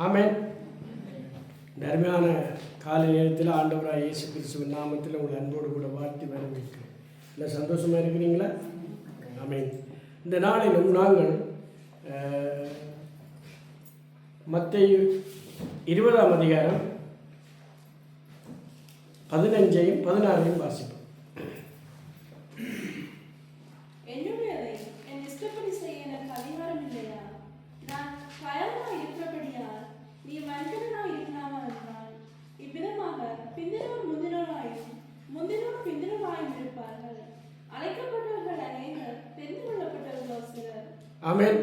ஆமென். அருமையான காலை நேரத்தில் ஆண்டவராக இயேசு கிறிஸ்துவின் நாமத்தில் உங்கள் அன்போடு கூட வாழ்த்தி வரவேற்கிறேன். இல்லை சந்தோஷமாக இருக்கிறீங்களா? ஆமென். இந்த நாளிலும் நாங்கள் மத்தேயு 20ஆம் அதிகாரம் 15ஐயும் 16ஐயும் வாசிப்போம். ஆமென்.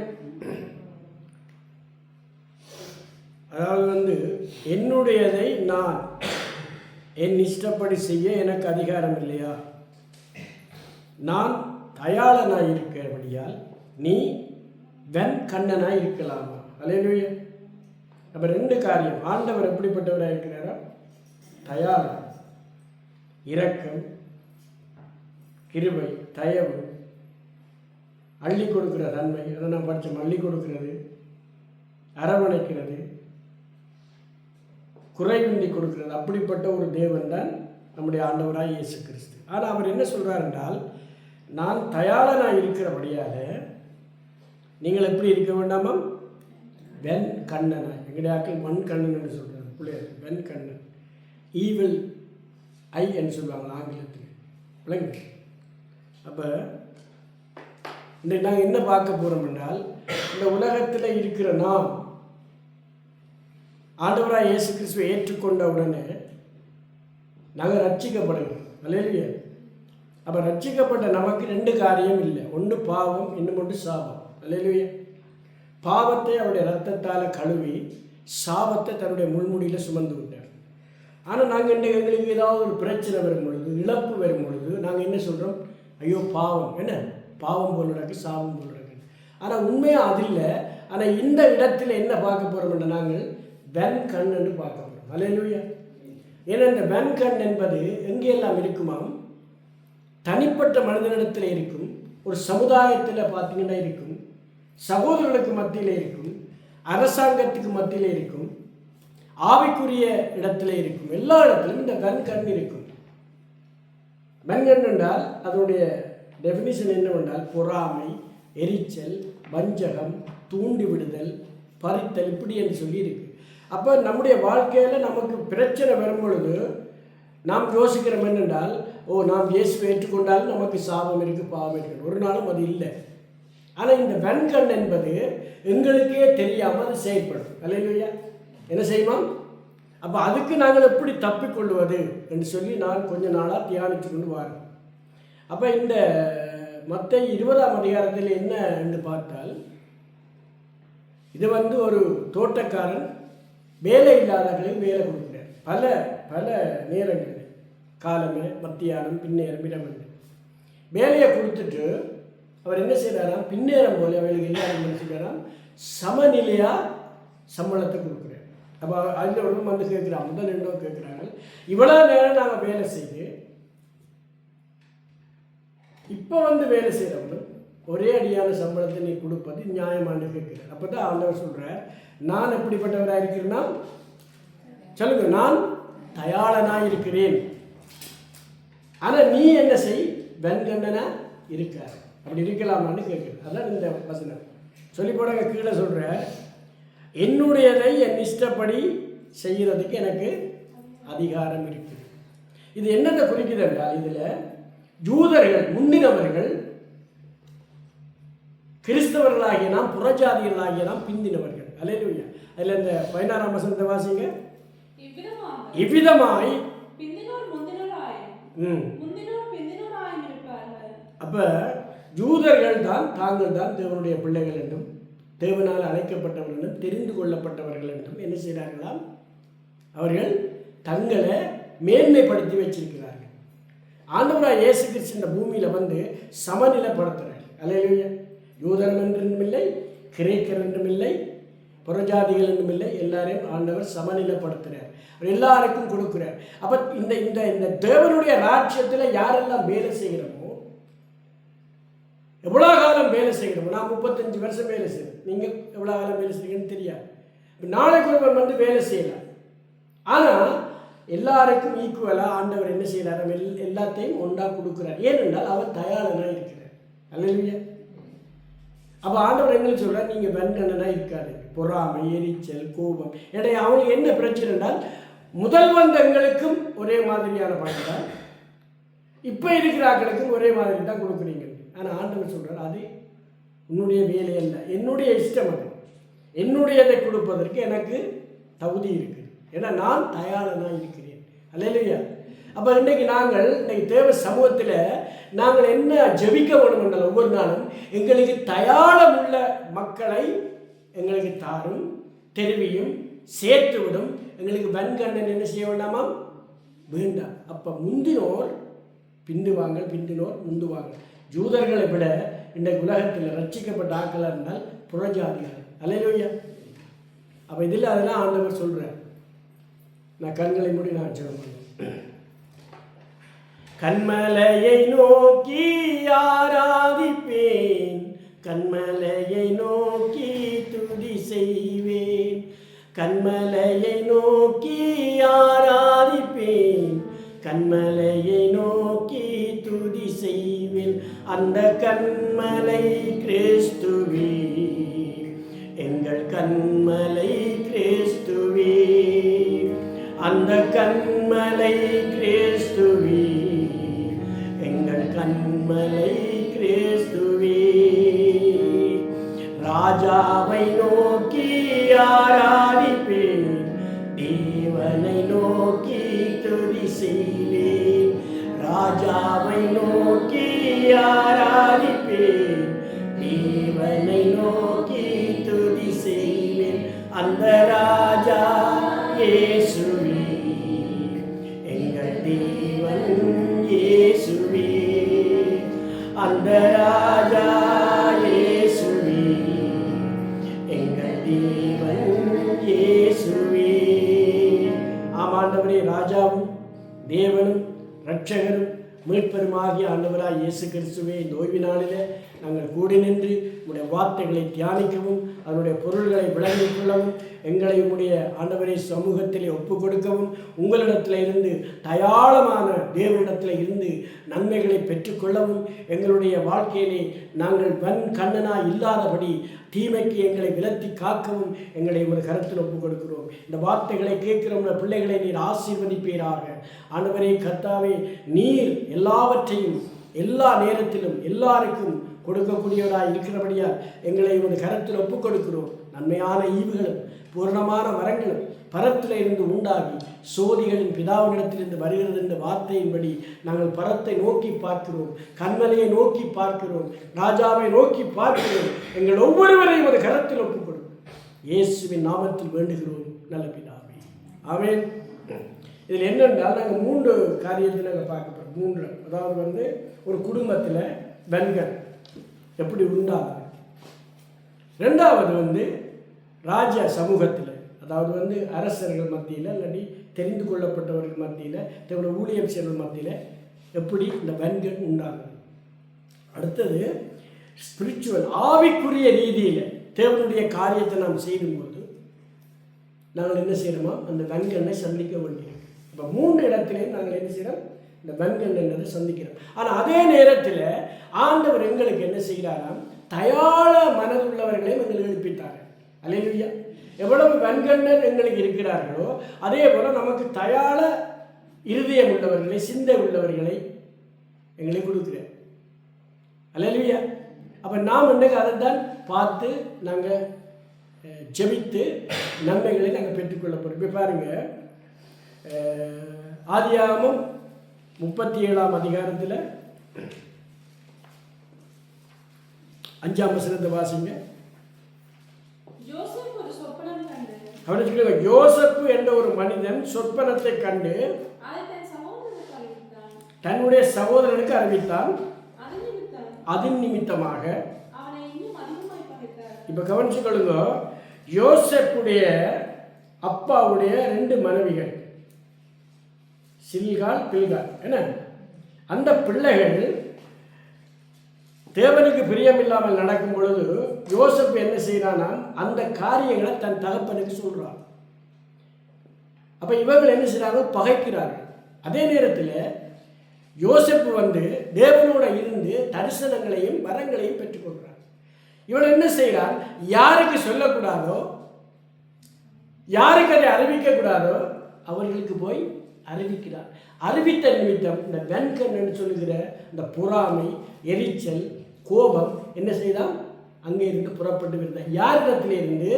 அதாவது என்னுடையதை நான் என் இஷ்டப்படி செய்ய எனக்கு அதிகாரம் இல்லையா? நான் தயாளனாய் இருக்கிறபடியால் நீ வெண் கண்ணனாய் இருக்கலாமா? அல்லேலூயா. அப்போ ரெண்டு காரியம். ஆண்டவர் எப்படிப்பட்டவராக இருக்கிறாரா? தயாளன், இரக்கம், கிருபை, தயவு, அள்ளி கொடுக்கிற தன்மை. அதை நான் படித்தோம். அள்ளி கொடுக்கிறது, அரவணைக்கிறது, குறைவின்றி கொடுக்கிறது. அப்படிப்பட்ட ஒரு தேவன் தான் நம்முடைய ஆண்டவராய் இயேசு கிறிஸ்து. ஆனால் அவர் என்ன சொல்கிறார் என்றால், நான் தயாளனாக இருக்கிறபடியாக நீங்கள் எப்படி இருக்க வேண்டாமாம்? வெண் கண்ணனாய். எங்களுடைய ஆக்கள் மண் கண்ணன் என்று சொல்கிறார். பிள்ளையார் வெண் கண்ணன், ஈவில் ஐ என்று சொல்லுவாங்க ஆங்கிலத்தில். பிள்ளைங்க, அப்போ இன்றைக்கு நாங்கள் என்ன பார்க்க போகிறோம் என்றால், இந்த உலகத்தில் இருக்கிற நாம் ஆண்டவராக இயேசு கிறிஸ்துவை ஏற்றுக்கொண்ட உடனே நாங்கள் ரட்சிக்கப்படுகிறோம். அல்லேலூயா. அப்போ ரட்சிக்கப்பட்ட நமக்கு ரெண்டு காரியம் இல்லை. ஒன்று பாவம், இன்னும் ஒன்று சாபம். அல்லேலூயா. பாவத்தை அவருடைய ரத்தத்தால் கழுவி சாபத்தை தன்னுடைய முள்முடியில் சுமந்து விட்டார். ஆனால் நாங்கள் இன்றைக்கு எங்களுக்கு ஏதாவது ஒரு பிரச்சனை வரும் பொழுது, இழப்பு வரும் பொழுது நாங்கள் என்ன சொல்கிறோம்? ஐயோ பாவம், என்ன பாவம் போல் நடக்கு, சாபம் போல் நடக்கு. ஆனால் உண்மையாக அது இல்லை. ஆனால் இந்த இடத்துல என்ன பார்க்க போகிறோம்னா, நாங்கள் வெண் கண் என்று பார்க்க போகிறோம். அல்லேலூயா. ஏன்னா இந்த வெண் கண் என்பது எங்கெல்லாம் இருக்குமாம்? தனிப்பட்ட மனிதனிடத்தில் இருக்கும், ஒரு சமுதாயத்தில் பார்த்தீங்கன்னா இருக்கும், சகோதரர்களுக்கு மத்தியில் இருக்கும், அரசாங்கத்துக்கு மத்தியில் இருக்கும், ஆவிக்குரிய இடத்துல இருக்கும். எல்லா இடத்துலையும் இந்த வெண் கண் இருக்கும். வெண் கண் என்றால் அதனுடைய டெஃபினிஷன் என்னவென்றால், பொறாமை, எரிச்சல், வஞ்சகம், தூண்டி விடுதல், பறித்தல், இப்படி என்று சொல்லி இருக்கு. அப்போ நம்முடைய வாழ்க்கையில் நமக்கு பிரச்சனை வரும் பொழுது நாம் யோசிக்கிறோம் என்னென்றால், நாம் இயேசுவை ஏற்றுக்கொண்டாலும் நமக்கு சாபம் இருக்குது, பாவம் இருக்குது. ஒரு நாளும் அது இல்லை. ஆனால் இந்த வெண்கண் என்பது எங்களுக்கே தெரியாமல் அது செயல்படும். அல்லேலூயா. என்ன செய்வோம்? அப்போ அதுக்கு நாங்கள் எப்படி தப்பிக்கொள்வது என்று சொல்லி நான் கொஞ்ச நாளாக தியானித்து கொண்டு வரேன். அப்போ இந்த மத்தேயு 20ஆம் அதிகாரத்தில் என்ன என்று பார்த்தால், இது ஒரு தோட்டக்காரன் வேலை இல்லாதவர்களுக்கு வேலை கொடுக்கிறார். பல பல நேரங்கள், காலமே, மத்தியானம், பின்னேரம், இரவு வேலையை கொடுத்துட்டு அவர் என்ன செய்கிறாராம்? பின்னேறம் போல அவர்களுக்கு எல்லாரும் என்ன செய்கிறாராம்? சமநிலையாக சம்பளத்தை கொடுக்குறார். அப்போ அதில் ஒன்றும் கேட்குறாங்க, முதல் ரெண்டோ கேட்குறாங்க, இவ்வளோ நேரம் நாங்கள் வேலை செய்து இப்போ வேலை செய்கிறவங்க ஒரே அடியான சம்பளத்தை நீ கொடுப்பது நியாயமானு கேட்குறேன். அப்போ தான் ஆண்டவர் சொல்கிறார், நான் எப்படிப்பட்டவராக இருக்கிறேன்னா சொல்லுங்க, நான் தயாளனாக இருக்கிறேன். ஆனால் நீ என்ன செய்? வெண்கண்ணனா இருக்கார். அப்படி இருக்கலாமான்னு கேட்குறேன். அதான் இந்த வசனம் சொல்லி போடாங்க. கீழே சொல்கிற, என்னுடையதை என் இஷ்டப்படி செய்கிறதுக்கு எனக்கு அதிகாரம் இருக்குது. இது என்னத்தை குறிக்குது என்றால், இதில் யூதர்கள் முந்தினவர்கள், கிறிஸ்தவர்களாகிய நாம், புறஜாதிகளாகிய நாம் பிந்தினவர்கள். அல்லேலூயா. அதில் இந்த 16ஆம் வசனத்தை வாசிங்க. இவ்விதமாய் அப்போ யூதர்கள் தான் தாங்கள் தான் தேவனுடைய பிள்ளைகள் என்றும், தேவனால் அழைக்கப்பட்டவர்கள் என்றும், தெரிந்து கொள்ளப்பட்டவர்கள் என்றும் என்ன செய்கிறார்களாம்? அவர்கள் தங்களை மேன்மைப்படுத்தி வச்சிருக்கிறார்கள். ஆண்டவராக இயேசு கிறிஸ்து இந்த பூமியில் சமநிலைப்படுத்துகிறார். அல்லேலூயா. யூதர் என்றும் இல்லை, கிரேக்கர் என்றும் இல்லை, புறஜாதிகள் என்றும் இல்லை, எல்லாரையும் ஆண்டவர் சமநிலைப்படுத்துகிறார். அவர் எல்லாருக்கும் கொடுக்குறார். அப்போ இந்த இந்த தேவனுடைய ராஜ்யத்தில் யாரெல்லாம் வேலை செய்கிறோமோ, எவ்வளோ காலம் வேலை செய்கிறோமோ, நான் 35 வருஷம் வேலை செய்கிறேன், நீங்கள் எவ்வளோ காலம் வேலை செய்கிறீங்கன்னு தெரியாது. நாளைக்கு ஒருவன் வந்து வேலை செய்யலாம். ஆனால் எல்லாருக்கும் ஈக்குவலாக ஆண்டவர் என்ன செய்கிறார்? எல்லாத்தையும் ஒன்றா கொடுக்குறார். ஏனென்றால் அவர் தயாரனாக இருக்கிறார். அல்லேலூயா. அப்போ ஆண்டவர் எங்களுக்கு சொல்கிறார், நீங்கள் வெண்கண்ணனாக இருக்காது. பொறாமை, எரிச்சல், கோபம். ஏன்னா அவங்களுக்கு என்ன பிரச்சனை என்றால், முதல் வந்தவங்களுக்கும் ஒரே மாதிரியான பணம் தான், இப்போ இருக்கிற ஆக்களுக்கும் ஒரே மாதிரி தான் கொடுக்குறீங்க. ஆனால் ஆண்டவர் சொல்கிறார், அது உன்னுடைய வேலை அல்ல, என்னுடைய இஷ்டம். அது என்னுடையதை கொடுப்பதற்கு எனக்கு தகுதி இருக்குது. ஏன்னா நான் தயாரனாக இருக்கிறேன். அல்லேலூயா. அப்போ இன்றைக்கு தேவ சமூகத்தில் நாங்கள் என்ன ஜெபிக்க வேண்டும் என்றால், ஒவ்வொரு நாளும் எங்களுக்கு தயாரம் உள்ள மக்களை எங்களுக்கு தாரும், தெரிவியும், சேர்த்து விடும். எங்களுக்கு வெண்கண்ணன் என்ன செய்ய வேண்டாமா? வேண்டாம். அப்போ முந்தினோர் பிந்துவாங்கள், பிந்தினோர் முந்துவாங்கள். ஜூதர்களை விட இன்றைக்கு உலகத்தில் ரட்சிக்கப்பட்ட ஆட்களாக இருந்தால் புறஜாதிகள். அல்லேலூயா. அப்போ இதில் அதெல்லாம் ஆண்டவர் சொல்கிறார். நான் கண்களை மூடி நான் ஜெபம். கண்மலையை நோக்கி ஆராதிப்பேன், கண்மலையை நோக்கி துதி செய்வேன். கண்மலையை நோக்கி ஆராதிப்பேன், கண்மலையை நோக்கி துதி செய்வேன். அந்த கண்மலை கிறிஸ்துவே, எங்கள் கண்மலை கிறிஸ்துவே. அந்த கண்மலை கிறிஸ்துவே, எங்கள் கண்மலை கிறிஸ்துவே. ராஜாவை நோக்கி ஆராதிப்பேன், தேவனை நோக்கி துதி செய்வேன். ராஜாவை நோக்கி ஆராதிப்பேன், தேவனை நோக்கி துதி செய்வேன். அந்த ராஜா இயேசுவே, எங்கள் தேவன் இயேசுவே. அந்த ராஜா இயேசுவே, எங்கள் தேவன் இயேசுவே. ஆமாண்டவரே, ராஜாவும் தேவனும் இரட்சகரும் மீட்பெருமாகிய ஆண்டவராய் இயேசு கிறிஸ்துவே, இந்த ஓய்வு நாளில் நாங்கள் கூடி நின்று உடைய வார்த்தைகளை தியானிக்கவும், அதனுடைய பொருள்களை விளங்கிக் கொள்ளவும், எங்களை உடைய ஆண்டவரை சமூகத்திலே ஒப்புக் கொடுக்கவும், உங்களிடத்தில் இருந்து தயாளமான தேவனிடத்தில் இருந்து நன்மைகளை பெற்றுக்கொள்ளவும், எங்களுடைய வாழ்க்கையிலே நாங்கள் வன் கண்ணனாய் இல்லாதபடி தீமைக்கு எங்களை விலத்தி காக்கவும் எங்களை ஒரு கருத்தில் ஒப்புக் கொடுக்கிறோம். இந்த வார்த்தைகளை கேட்கிற உங்கள் பிள்ளைகளை நீர் ஆசீர்வதிப்பீராக. ஆண்டவரே கர்த்தாவே, நீர் எல்லாவற்றையும் எல்லா நேரத்திலும் எல்லாருக்கும் கொடுக்கக்கூடியவராக இருக்கிறபடியால் எங்களை ஒரு கரத்தில் ஒப்புக் கொடுக்கிறோம். நன்மையான ஈவுகளும் பூரணமான வரங்களும் பரத்தில் இருந்து உண்டாகி சோதிகளின் பிதாவினிடத்திலிருந்து வருகிறது என்ற வார்த்தையின்படி நாங்கள் பரத்தை நோக்கி பார்க்கிறோம், கண்மலையை நோக்கி பார்க்கிறோம், ராஜாவை நோக்கி பார்க்கிறோம். எங்கள் ஒவ்வொருவரையும் ஒரு கரத்தில் ஒப்புக் கொடுக்கிறோம். இயேசுவின் நாமத்தில் வேண்டுகிறோம் நல்ல பிதாவே, ஆமென். இதில் என்னென்றால் நாங்கள் 3 காரியத்தை நாங்கள் பார்க்க போகிறோம். 3, அதாவது ஒரு குடும்பத்தில் பெண்கள் எப்படி உண்டாகுது. 2வது ராஜ சமூகத்தில், அதாவது அரசர்கள் மத்தியில் இல்லாட்டி தெரிந்து கொள்ளப்பட்டவர்கள் மத்தியில், தேவனுடைய ஊழியம் செய்வர்கள் மத்தியில் எப்படி இந்த பெண்கள் உண்டாகுது. அடுத்தது ஸ்பிரிச்சுவல், ஆவிக்குரிய ரீதியில் தேவனுடைய காரியத்தை நாம் செய்யும்போது நாங்கள் என்ன செய்யணுமா, அந்த வெண்கண்ணை சந்திக்க வேண்டியிருக்கு. இப்போ 3 இடத்துலையும் நாங்கள் என்ன செய்கிறோம், இந்த வெண்கண் என்பதை சந்திக்கிறோம். ஆனால் அதே நேரத்தில் ஆண்டவர் எங்களுக்கு என்ன செய்கிறாராம், தயாள மனதுள்ளவர்களையும் எங்களுக்கு எழுப்பித்தார். அல்லேலூயா. எவ்வளவு வெண்கண்ணர் எங்களுக்கு இருக்கிறார்களோ அதே போல் நமக்கு தயாள இருதயம் உள்ளவர்களை, சிந்தை உள்ளவர்களை எங்களுக்கு கொடுக்குறார். அல்லேலூயா. அப்போ நாம் இன்றைக்கு அதை தான் பார்த்து நாங்கள் ஜெபித்து நன்மைகளை நாங்கள் பெற்றுக்கொள்ள போகிறோம். இப்போ பாருங்கள், ஆதியாகமம் 37ஆம் அதிகாரத்தில் 5ஆம் வசனத்தை வாசிங்க. யோசேப்பு என்ற ஒரு மனிதன் சொப்பனத்தை கண்டு தன்னுடைய சகோதரனுக்கு அறிவித்தான். அதன் நிமித்தமாக இப்ப கவனிச்சு கொள்ளுங்க, யோசேப்புடைய அப்பாவுடைய 2 மனைவிகள் சில்கால் பில்கால், என்ன அந்த பிள்ளைகள் தேவனுக்கு பிரியமில்லாமல் நடக்கும் பொழுது யோசேப்பு என்ன செய்யறானா, அந்த காரியங்களை தன் தகப்பனுக்கு சொல்கிறான். அப்போ இவர்கள் என்ன செய்கிறாங்க? பகைக்கிறார்கள். அதே நேரத்தில் யோசேப்பு தேவனோட இருந்து தரிசனங்களையும் வரங்களையும் பெற்றுக்கொள்கிறார். இவன் என்ன செய்கிறான்? யாருக்கு சொல்லக்கூடாதோ, யாருக்கு அதை அறிவிக்கக்கூடாதோ அவர்களுக்கு போய் அறிவிக்கிறார். அறிவித்த நிமித்தம் இந்த வெண்கண்ணன் சொல்லுகிற இந்த பொறாமை, எரிச்சல், கோபம் என்ன செய்தான்? அங்கே இருந்து புறப்பட்டு வருதான். யாரிடத்திலிருந்து?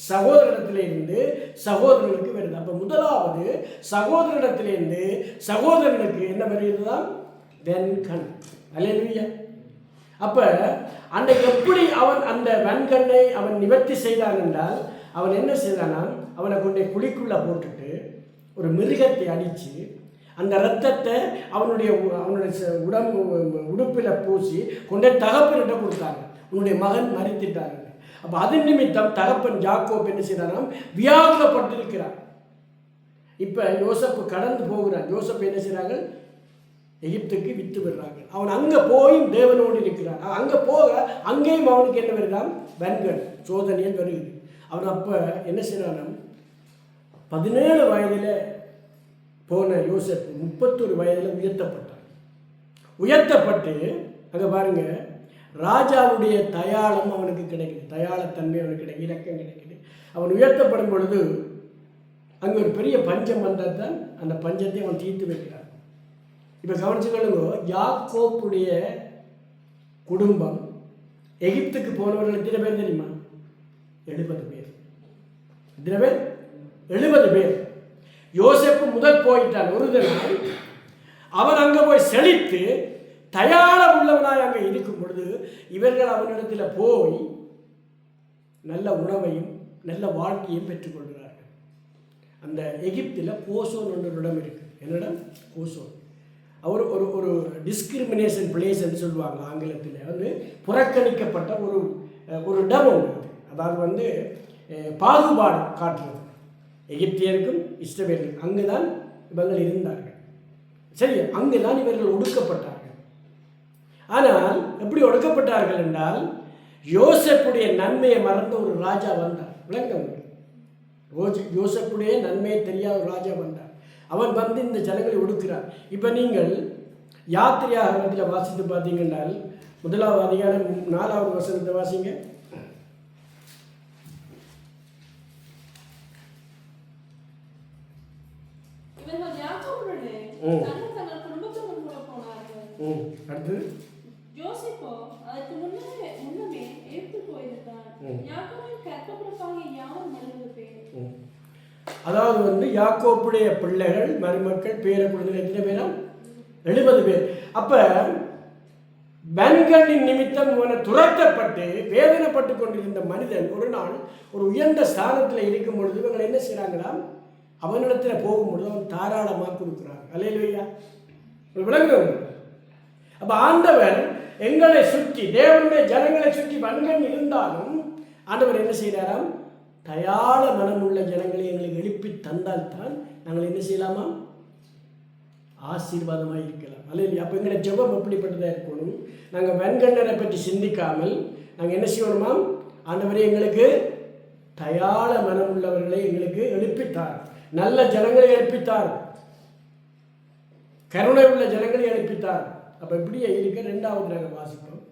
சகோதரனிடத்திலிருந்து சகோதரனுக்கு வருது. அப்போ முதலாவது சகோதரனிடத்திலிருந்து சகோதரனுக்கு என்ன வருகிறதுதான்? வெண்கண். அல்லேலூயா. அப்போ அன்றைக்கு எப்படி அவன் அந்த வெண்கண்ணை அவன் நிவர்த்தி செய்தான் என்றால், அவன் என்ன செய்தானா? அவனை கொண்டே குழிக்குள்ளே போட்டுட்டு ஒரு மிருகத்தை அடித்து அந்த இரத்தத்தை அவனுடைய உடுப்பில் பூசி கொண்டே தகப்பன்கிட்ட கொடுத்தாங்க. உன்னுடைய மகன் மரித்துட்டாங்க. அப்போ அது நிமித்தம் தகப்பன் யாக்கோப் என்ன செய்தானாம்? வியாகுலப்பட்டிருக்கிறான். இப்போ யோசப்பு கடந்து போகிறான். யோசப்பு என்ன செய்கிறாங்க? எகிப்துக்கு வித்து விடுறாங்க. அவன் அங்கே போய் தேவனோடு இருக்கிறான். அங்கே போக அங்கேயும் அவனுக்கு என்ன வருதான்? வெண்கண் சோதனையில் வருகிறது. அவன் அப்போ என்ன செய்கிறான்? 17 வயதில் போன யோசப்பு 31 வயதில் உயர்த்தப்பட்டான். உயர்த்தப்பட்டு அங்கே பாருங்க, ராஜாவுடைய தயாளம் அவனுக்கு கிடைக்குது. தயாளத்தன்மை அவனுக்கு கிடைக்குது, இலக்கம் கிடைக்குது. அவன் உயர்த்தப்படும் பொழுது அங்கே ஒரு பெரிய பஞ்சம் வந்தால் தான் அந்த பஞ்சத்தை அவன் தீர்த்து வைக்கிறான். இப்போ கவனிச்சுக்கொள்ளுங்க, யாக்கோப்புடைய குடும்பம் எகிப்துக்கு போனவர்கள் எத்தனை பேர் தெரியுமா? 70 பேர். எத்தனை பேர்? 70 பேர். யோசேப்பு முதல் போயிட்டான். ஒரு நாள் அவன் அங்கே போய் செழித்து தயாரம் உள்ளவனாய் அங்கே இருக்கும் பொழுது இவர்கள் அவனிடத்தில் போய் நல்ல உணவையும் நல்ல வாழ்க்கையும் பெற்றுக்கொள்கிறார்கள். அந்த எகிப்தில் கோசோன் என்ற இடம் இருக்குது. என்னிடம்? கோசோன். அவர் ஒரு ஒரு டிஸ்கிரிமினேஷன் பிளேஸ் என்று சொல்லுவாங்க ஆங்கிலத்தில். புறக்கணிக்கப்பட்ட ஒரு இடம் ஒன்று. அதாவது பாகுபாடு காட்டுறது. எகிப்தியருக்கும் இஸ்ரவேலுக்கும் அங்கு தான் இவர்கள் இருந்தார்கள். சரி, அங்கு தான் இவர்கள் ஒடுக்கப்பட்டார்கள். ஆனால் எப்படி ஒடுக்கப்பட்டார்கள் என்றால், யோசேப்புடைய நன்மையை மறந்த ஒரு ராஜா வந்தார். விளக்கம், யோசேப்புடைய நன்மையை தெரியாத ஒரு ராஜா வந்தார். அவன் இந்த ஜனங்களை ஒடுக்கிறார். இப்போ நீங்கள் யாத்திரையாகமத்தில் வாசித்து பார்த்தீங்கன்னால் 1ஆவது அதிகாரம் 4வது வசனத்தை வாசிங்க. அடுத்து யோசேப்பு அதற்கு முன்னமே எகிப்து போயிருந்தான். யாக்கோபின் கற்பப்பிறப்பாகிய யாவரும் 70 பேர். அதாவது யாக்கோப்புடைய பிள்ளைகள், மருமக்கள், பேர குழந்தைகள் எத்தனை பேரா? 70 பேர். அப்ப வெண்கண்ணின் நிமித்தம் துரத்தப்பட்டு வேதனைப்பட்டு கொண்டிருந்த மனிதன் ஒரு நாள் ஒரு உயர்ந்த ஸ்தானத்தில் இருக்கும் பொழுது இவங்க என்ன செய்யறாங்களா? அவனிடத்தில் போகும்பொழுது அவன் தாராளமாக கொடுக்குறாங்க. அல்லேலூயா. விளங்குறவங்க. அப்போ ஆண்டவர் எங்களை சுற்றி, தேவனுடைய ஜனங்களை சுற்றி வெண்கண் இருந்தாலும் ஆண்டவர் என்ன செய்கிறாராம்? தயாள மனமுள்ள ஜனங்களை எங்களுக்கு எழுப்பி தந்தால்தான் நாங்கள் என்ன செய்யலாமா? ஆசீர்வாதமாக இருக்கலாம். அல்ல, அப்போ எங்களை ஜெபம் எப்படிப்பட்டதாக இருக்கணும்? நாங்கள் வெண்கண்ணனை பற்றி சிந்திக்காமல் நாங்கள் என்ன செய்யணுமா? ஆண்டவரே எங்களுக்கு தயாள மனமுள்ளவர்களை எங்களுக்கு எழுப்பித்தார், நல்ல ஜனங்களை எழுப்பித்தார், கருணை உள்ள ஜனங்களை எழுப்பித்தார். அப்போ இப்படியே இருக்க 2வது நாங்கள் வாசிப்போம்.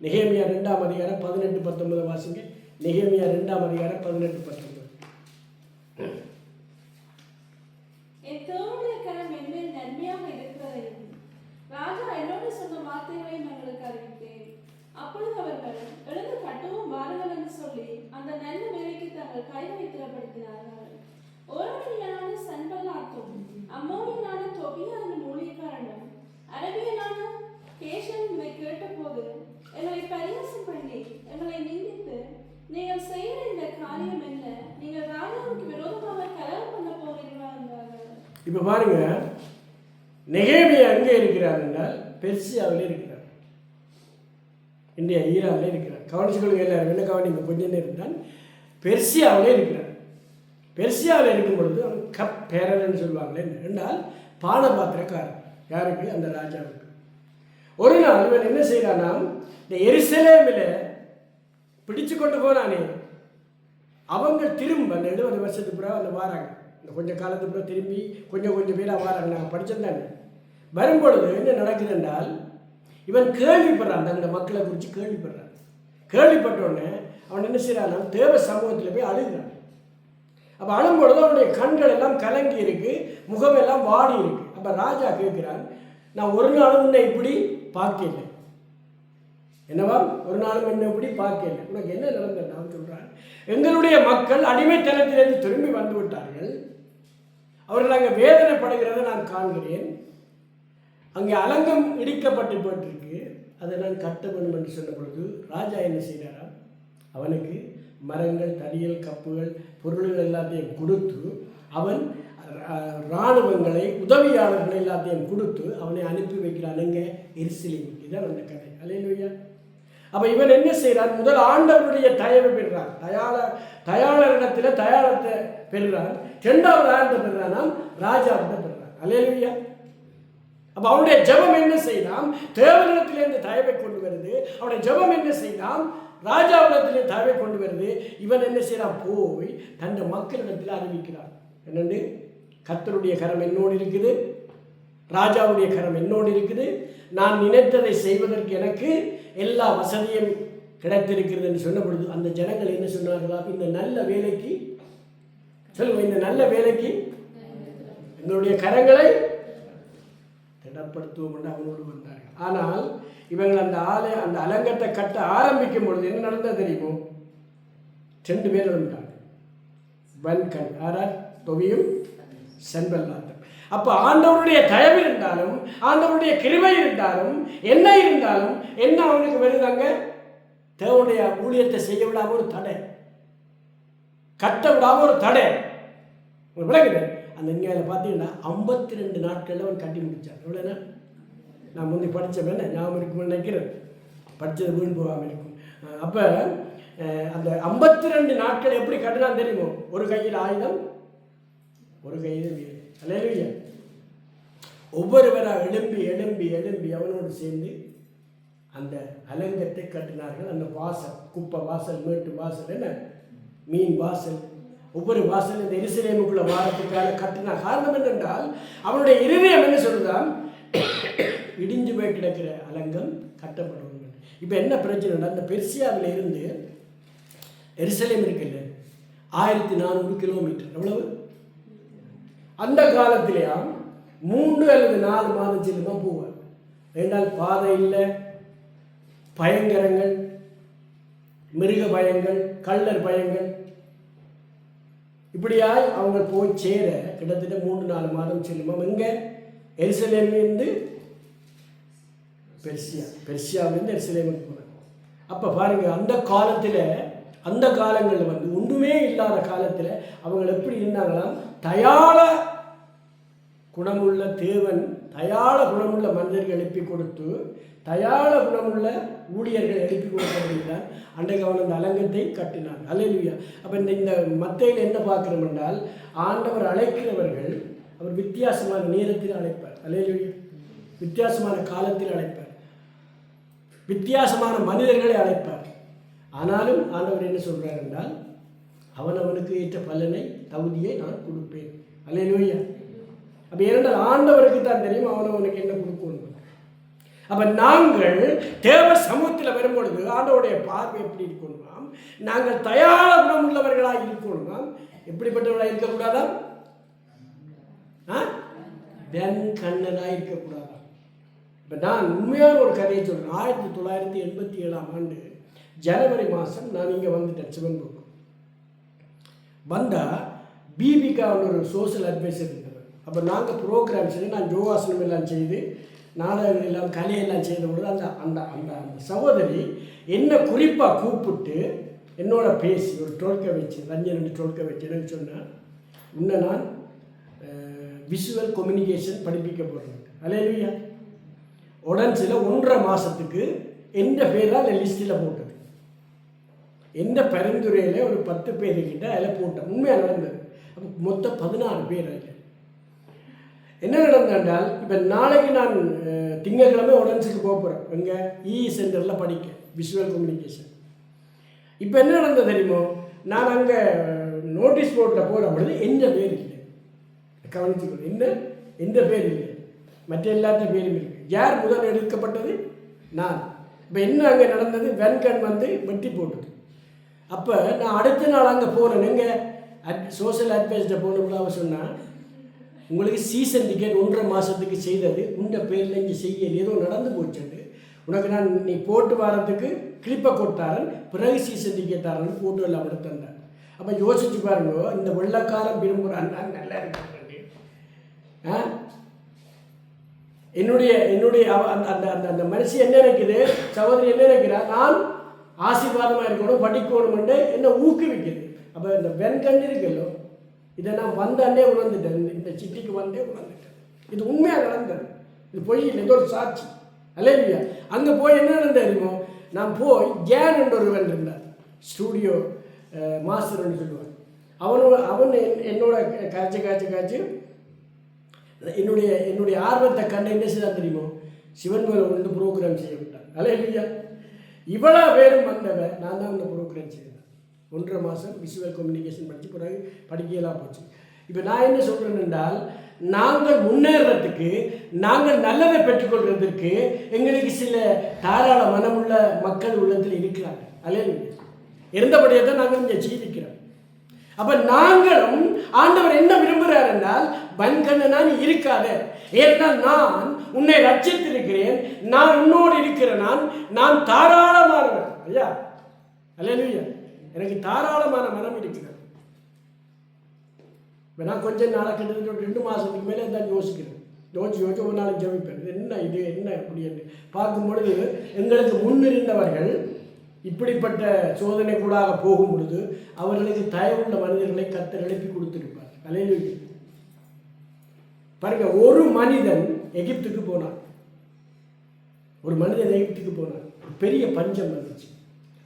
நெகேமியா 2ஆம் அதிகாரம் 18-19 வாசிங்க. நெகேமியா 2ஆம் அதிகாரம் 18-19. என் தேவனுடைய கரம் என்மேல் நன்மையாக இருக்கிறதையும் ராஜா என்னோடு சொன்ன வார்த்தைகளையும் எங்களுக்கு அறிவித்தேன். அப்பொழுது அவர்கள் எழுந்து கட்டுவோம் வாருங்கள் என்று சொல்லி அந்த நல்ல வேலைக்கு தாங்கள் கை வைத்திரப்படுத்தினார்கள். ஓரணியான சன்பல்லாத்தும் அம்மோனியனான தொபியா என்ற ஊழியக்காரனும் அரபியனான கேஷன் இதை கேட்டபோது எங்களை பரியாசம் பண்ணி எங்களை நிந்தித்து, நீங்கள் செய்கிற இந்த காரியம் என்ன? நீங்கள் ராஜாவுக்கு விரோதமாக கலகம் பண்ண போகிறீர்களா என்றார்கள். இப்போ பாருங்க, நெகேமியா எங்கே இருக்கிறார் என்றால் பெர்சியாவில் இருக்கிறார். இந்தியா ஈரானில் இருக்கிறார். கவனிச்சுக்கொள்ளுங்க எல்லாரும். என்ன கவனிங்க, கொஞ்சம் நேரம் தான். பெர்சியாவிலே இருக்கிறார். பெர்சியாவில் இருக்கும் பொழுது அவன் கப் பேரன்னு சொல்லுவாங்களே என்றால் பானபாத்திரக்காரன். யாருக்கு? அந்த ராஜாவுக்கு. ஒரு நாள் இவன் என்ன செய்யறானா, இந்த எருசலேமில் பிடிச்சு கொண்டு போனானே அவங்க திரும்ப அந்த 70 வருஷத்துக்கு பிறகு அந்த வாராங்க. இந்த கொஞ்சம் காலத்துக்கு பிறகு திரும்பி கொஞ்சம் பேராக வாராங்க. நாங்கள் படிச்சிருந்தாங்க. வரும்பொழுது என்ன நடக்குது என்றால், இவன் கேள்விப்படுறான், அந்த மக்களை குறித்து கேள்விப்படுறான். கேள்விப்பட்டோடனே அவன் என்ன செய்யறான், தேவ சமூகத்தில் போய் அழுகிறான். அப்போ அழும்பொழுது அவனுடைய கண்கள் எல்லாம் கலங்கி இருக்கு, முகம் எல்லாம் வாடி இருக்கு. அப்போ ராஜா கேட்கிறான், நான் ஒரு நாளும் உன்னை இப்படி பார்க்கல. என்னவா, ஒரு நாளும் என்ன இப்படி பார்க்கல, உனக்கு என்ன நடந்தது? நான் சொல்றான், எங்களுடைய மக்கள் அடிமைத்தனத்திலிருந்து திரும்பி வந்து விட்டார்கள். அவர்கள் அங்கே வேதனைப்படுகிறத நான் காண்கிறேன். அங்கே அலங்கம் இடிக்கப்பட்டு போயிட்டிருக்கு, அதை நான் கட்ட வேண்டும் என்று சொன்ன பொழுது ராஜா என்ன செய்கிறாராம், அவனுக்கு மரங்கள், தடியல், கப்புகள், பொருள்கள் எல்லாத்தையும் கொடுத்து, அவன் இராணுவங்களை, உதவியாளர்கள் எல்லாத்தையும் கொடுத்து அவனை அனுப்பி வைக்கிறான். எங்கே? எருசலேம். இதுதான் அந்த கதை. அல்லேலூயா. அப்போ இவன் என்ன செய்கிறான், முதல் ஆண்டவருடைய தயவை பெறுறான், தயாளரிடத்தில் தயாளத்தை பெறுறான். 2வது ஆண்டை பெறுறான், ராஜாவிட்ட பெறுறான். அல்லேலூயா. அப்போ அவனுடைய ஜெபம் என்ன செய்யலாம், தேவனிடத்திலிருந்து தயவை கொண்டு வருது. அவனுடைய ஜெபம் என்ன செய்யலாம், ராஜாவிடத்திலே தயவை கொண்டு வருது. இவன் என்ன செய்யறான், போய் தன் மக்களிடத்தில் அறிவிக்கிறான். என்னென்று, கர்த்தருடைய கரம் என்னோடு இருக்குது, ராஜாவுடைய கரம் என்னோடு இருக்குது, நான் நினைத்ததை செய்வதற்கு எனக்கு எல்லா வசதியும் கிடைத்திருக்கிறது என்று சொன்ன பொழுது அந்த ஜனங்கள் என்ன சொன்னார்களா, இந்த நல்ல வேலைக்கு சொல்லுங்க, இந்த நல்ல வேலைக்கு எங்களுடைய கரங்களை திடப்படுத்துவோம் என்று அவனோடு வந்தார்கள். ஆனால் இவங்கள் அந்த அலங்கத்தை கட்ட ஆரம்பிக்கும் பொழுது என்ன நடந்தது தெரியுமோ, 2 பேர் இருந்தாங்க. வன்கண், ஆரார், தொவியும் சென்பல்லாட்டம். அப்போ ஆண்டவருடைய தயவு இருந்தாலும், ஆண்டவருடைய கிருபை இருந்தாலும், என்ன இருந்தாலும் என்ன அவனுக்கு வருதாங்க, தேவனுடைய ஊழியத்தை செய்ய விடாம ஒரு தடை, கட்ட விடாம ஒரு தடை. உங்களுக்கு விளங்குது? அந்த இந்தியாவில் பார்த்தீங்கன்னா 52 நாட்களில் அவன் கட்டி முடிச்சான். எவ்வளோண்ணா, நான் முந்தி படித்தவன் என்ன ஞாபகம் இருக்குன்னு நினைக்கிறேன், படித்தது வீண் போகாமல் இருக்கும். அப்போ அந்த 52 நாட்கள் எப்படி கட்டினான்னு தெரியுமோ, ஒரு கையில் ஆயுதம், ஒரு கையில் வீடு. அல்லேலூயா. ஒவ்வொருவராக எழும்பி எழும்பி எழும்பி அவனோடு சேர்ந்து அந்த அலங்கத்தை கட்டினார்கள். அந்த வாசல், குப்பை வாசல், மேட்டு வாசல், என்ன மீன் வாசல், ஒவ்வொரு வாசல் இந்த எருசலேமுக்குள்ள வாரத்துக்காக கட்டின காரணம் என்னென்றால், அவனுடைய இருதயம் என்ன சொல்லுதான், இடிஞ்சு போய் கிடக்கிற அலங்கம் கட்டப்படும். இப்போ என்ன பிரச்சனைனா, அந்த பெர்சியாவில் இருந்து எருசலேம் இருக்குல்ல, 1400 கிலோமீட்டர். எவ்வளவு? அந்த காலத்திலேயாம் 3 அல்லது 4 மாதம் செல்லுமா போவார். ஏனால் பாதை இல்லை, பயங்கரங்கள், மிருக பயங்கள், கள்ளர் பயங்கள், இப்படியாய் அவங்க போய் சேர கிட்டத்தட்ட 3-4 மாதம் செல்லுமா. எங்கே? எருசலேமிலிருந்து பெர்சியாவிலிருந்து எருசலேமுக்கு போனாங்க. அப்போ பாருங்க, அந்த காலங்களில் ஒன்றுமே இல்லாத காலத்தில் அவங்க எப்படி இருந்தாங்களாம், தயாள குணமுள்ள தேவன், தயாள குணமுள்ள மனிதர்கள் எழுப்பி கொடுத்து, தயாள குணமுள்ள ஊழியர்கள் எழுப்பி கொடுக்கிறார். அன்றைக்கு அவன் அந்த அலங்கத்தை கட்டினான். அல்லேலூயா. அப்போ இந்த மத்தையில் என்ன பார்க்கிறோம் என்றால், ஆண்டவர் அழைக்கிறவர்கள் அவர் வித்தியாசமான நேரத்தில் அழைப்பார். அல்லேலூயா. வித்தியாசமான காலத்தில் அழைப்பார், வித்தியாசமான மனிதர்களை அழைப்பார். ஆனாலும் ஆண்டவர் என்ன சொல்கிறார் என்றால், அவனுக்கு ஏற்ற பலனை, தகுதியை நான் கொடுப்பேன். அல்லேலூயா. அப்போ ஏனென்றால் ஆண்டவருக்கு தான் தெரியும் அவனுக்கு என்ன கொடுக்கணும். அப்போ நாங்கள் தேவ சமூகத்தில் வரும்பொழுது ஆண்டவருடைய பார்வை எப்படி இருக்கணுமாம், நாங்கள் தயார குணம் உள்ளவர்களாக இருக்கணுமாம். எப்படிப்பட்டவர்களாக இருக்கக்கூடாதாம், வெண்கண்ணனாக இருக்கக்கூடாதாம். இப்போ நான் உண்மையான ஒரு கதையை சொல்கிறேன். 1987ஆம் ஆண்டு ஜனவரி மாதம் நான் இங்கே வந்துட்டேன். சிவன்புக்கு வந்தால் பிபிகான்னு ஒரு சோஷியல் அட்வைசர் இருக்கிறது. அப்போ நாங்கள் ப்ரோக்ராம் செய்து, நான் யோகாசனம் எல்லாம் செய்து, நாடகங்கள் எல்லாம் கலையெல்லாம் செய்த பொழுது அந்த அந்த அந்த அந்த சகோதரி என்னை குறிப்பாக கூப்பிட்டு என்னோட பேசி ஒரு டொல்க வச்சு, ரஞ்சன் டொல்க வச்சு என்னன்னு சொன்னால், இன்னும் நான் விஷுவல் கம்யூனிகேஷன் படிப்பிக்க போகிறேன். அல்லேலூயா. உடன் சில 1.5 மாதத்துக்கு எந்த பேர் தான் அந்த லிஸ்ட்டில் போட்டது, எந்த பரிந்துரையில் ஒரு 10 பேர்கிட்ட அதில் போட்டேன். உண்மையாக நடந்தது. அப்போ மொத்தம் 16 பேர் அதில். என்ன நடந்தால், இப்போ நாளைக்கு நான் திங்கட்கிழமை உடன்ஸுக்கு போகிறேன். எங்கே? சென்டரில் படிக்க விஷுவல் கம்யூனிகேஷன். இப்போ என்ன நடந்தது தெரியுமோ, நான் அங்கே நோட்டீஸ் போர்டில் போகிற பொழுது எந்த பேர் இல்லை, கவனித்துக்கணும், என்ன எந்த பேர் இல்லை, மற்ற எல்லாத்த பேரும் இருக்குது. யார் முதல் எடுக்கப்பட்டது? நான். இப்போ என்ன அங்கே நடந்தது? வென்கண் வந்து வெட்டி போட்டது. அப்போ நான் அடுத்த நாள் அங்கே போனேன். எங்கே சோஷியல் அட்வைஸ்ட்டை போனோம்னா அவர் சொன்னால், உங்களுக்கு சீசன் டிக்கெட் 1.5 மாதத்துக்கு செய்தது உண்ட பேரில் இங்கே செய்யல, ஏதோ நடந்து போச்சுண்டு உனக்கு நான் நீ போட்டு வரத்துக்கு கிளிப்பை கொடுத்தாரன், பிறகு சீசன் டிக்கெட் தாரன்னு போட்டு எல்லாம் எடுத்து தந்தேன். அப்போ யோசிச்சு பாருங்க, இந்த வெள்ளக்காரன் விரும்புகிறான் நல்லா இருக்கு. என்னுடைய அந்த அந்த அந்த மனுஷன் என்ன நினைக்குது, சகோதரி என்ன நினைக்கிறா, நான் ஆசீர்வாதமாக இருக்கணும், படிக்கணும்னு என்ன ஊக்குவிக்குது. அப்போ இந்த வெண்கண் இருக்குல்லோ, இதை நான் வந்தாண்டே உணர்ந்துட்டேன், இந்த சிட்டிக்கு வந்தே உணர்ந்துட்டேன். இது உண்மையாக நடந்தது, இது பொய் இல்லை, இது ஒரு சாட்சி. அல்லேலூயா. அங்கே போய் என்ன நடந்ததுமோ, நான் போய் ஜேன் என்ற ஒருவன் இருந்தார், ஸ்டூடியோ மாஸ்டர்னு சொல்லுவான். அவன் என்னோட காய்ச்சி என்னுடைய ஆர்வத்தை கண்ட என்ன செய்தான் தெரியுமோ, சிவன் மேலே வந்து ப்ரோக்ராம் செய்ய விட்டான். அல்லேலூயா. இவ்வளோ பேரும் வந்தவன், நான் தான் இந்த ப்ரோக்ராம் செய்தேன். 1.5 மாதம் விசுவல் கம்யூனிகேஷன் படித்து பிறகு படிக்கலாம் போச்சு. இப்போ நான் என்ன சொல்கிறேன் என்றால், நாங்கள் முன்னேறதுக்கு, நாங்கள் நல்லதை பெற்றுக்கொள்வதற்கு எங்களுக்கு சில தாராள மனமுள்ள மக்கள் உள்ளத்தில் இருக்கிறாங்க. அல்லேலூயா. இருந்தபடியே தான் நாங்கள் இங்கே ஜீவிக்கிறோம். அப்போ நாங்களும் ஆண்டவர் என்ன விரும்புகிறார் என்றால், வன்கண்ணனா நீ இருக்காத, ஏனென்றால் நான் உன்னை ரட்சித்திருக்கிறேன், நான் உன்னோடு இருக்கிறேன், நான் தாராளமானவன். ஐயா அல்லேலூயா. எனக்கு தாராளமான மனம் இருக்கிறது. இப்போ நான் கொஞ்சம் நாளாக கிட்டத்தட்ட 2 மாதத்துக்கு மேலே தான் யோசிக்கிறேன். யோசிச்சு ஒரு நாளைக்கு ஜெபிப்பேன், இது என்ன அப்படின்னு பார்க்கும் பொழுது, எங்களுக்கு முன்னிருந்தவர்கள் இப்படிப்பட்ட சோதனைக்குள்ளாக போகும் பொழுது அவர்களுக்கு தயவுள்ள மனிதர்களை கர்த்தர் எழுப்பி கொடுத்திருப்பார். அல்லேலூயா. பாருங்க, ஒரு மனிதன் எகிப்துக்கு போனான். பெரிய பஞ்சம் வந்துச்சு.